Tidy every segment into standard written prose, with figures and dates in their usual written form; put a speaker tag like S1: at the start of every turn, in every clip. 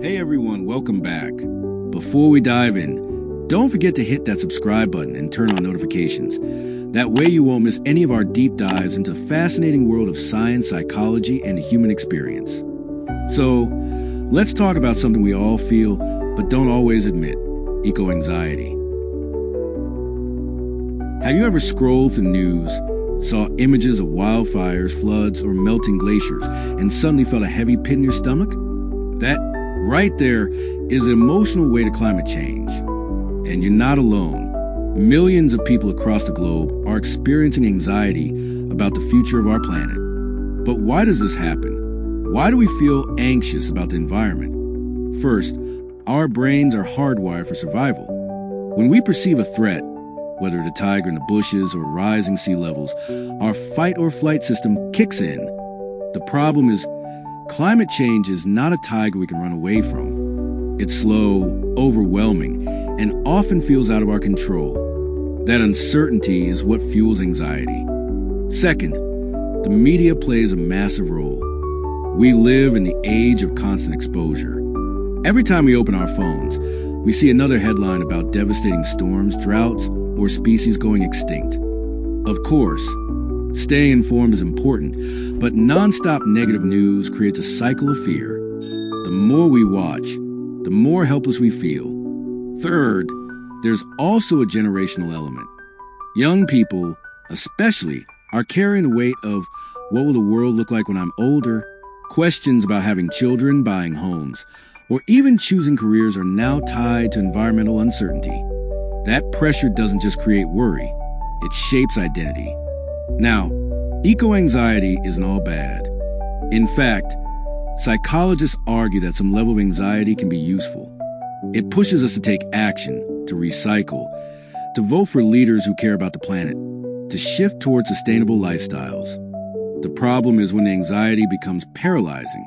S1: Hey everyone, welcome back. Before we dive in, don't forget to hit that subscribe button and turn on notifications. That way you won't miss any of our deep dives into the fascinating world of science, psychology, and the human experience. So, let's talk about something we all feel, but don't always admit: eco-anxiety. Have you ever scrolled through the news, saw images of wildfires, floods, or melting glaciers, and suddenly felt a heavy pit in your stomach? That right there is an emotional way to climate change. And you're not alone. Millions of people across the globe are experiencing anxiety about the future of our planet. But why does this happen? Why do we feel anxious about the environment? First, our brains are hardwired for survival. When we perceive a threat, whether it's a tiger in the bushes or rising sea levels, our fight or flight system kicks in. The problem is, climate change is not a tiger we can run away from. It's slow, overwhelming, and often feels out of our control. That uncertainty is what fuels anxiety. Second, the media plays a massive role. We live in the age of constant exposure. Every time we open our phones, we see another headline about devastating storms, droughts, or species going extinct. Of course, staying informed is important, but non-stop negative news creates a cycle of fear. The more we watch, the more helpless we feel. Third, there's also a generational element. Young people, especially, are carrying the weight of what will the world look like when I'm older? Questions about having children, buying homes, or even choosing careers are now tied to environmental uncertainty. That pressure doesn't just create worry, it shapes identity. Now, eco-anxiety isn't all bad. In fact, psychologists argue that some level of anxiety can be useful. It pushes us to take action, to recycle, to vote for leaders who care about the planet, to shift towards sustainable lifestyles. The problem is when the anxiety becomes paralyzing.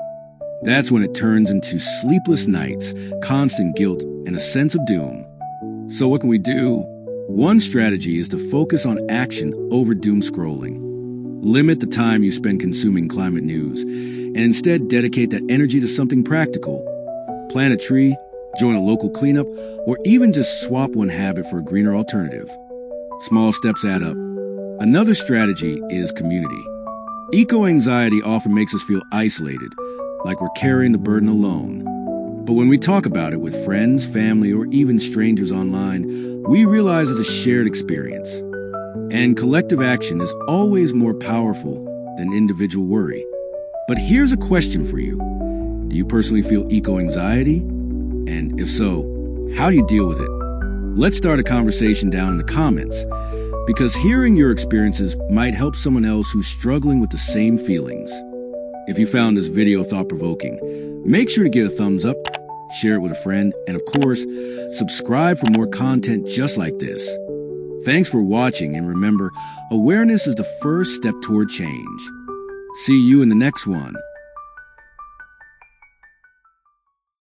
S1: That's when it turns into sleepless nights, constant guilt, and a sense of doom. So what can we do? One strategy is to focus on action over doom scrolling. Limit the time you spend consuming climate news, and instead dedicate that energy to something practical. Plant a tree, join a local cleanup, or even just swap one habit for a greener alternative. Small steps add up. Another strategy is community. Eco-anxiety often makes us feel isolated, like we're carrying the burden alone. But when we talk about it with friends, family, or even strangers online, we realize it's a shared experience. And collective action is always more powerful than individual worry. But here's a question for you. Do you personally feel eco-anxiety? And if so, how do you deal with it? Let's start a conversation down in the comments, because hearing your experiences might help someone else who's struggling with the same feelings. If you found this video thought-provoking, make sure to give a thumbs up, share it with a friend, and of course, subscribe for more content just like this. Thanks for watching, and remember, awareness is the first step toward change. See you in the next one.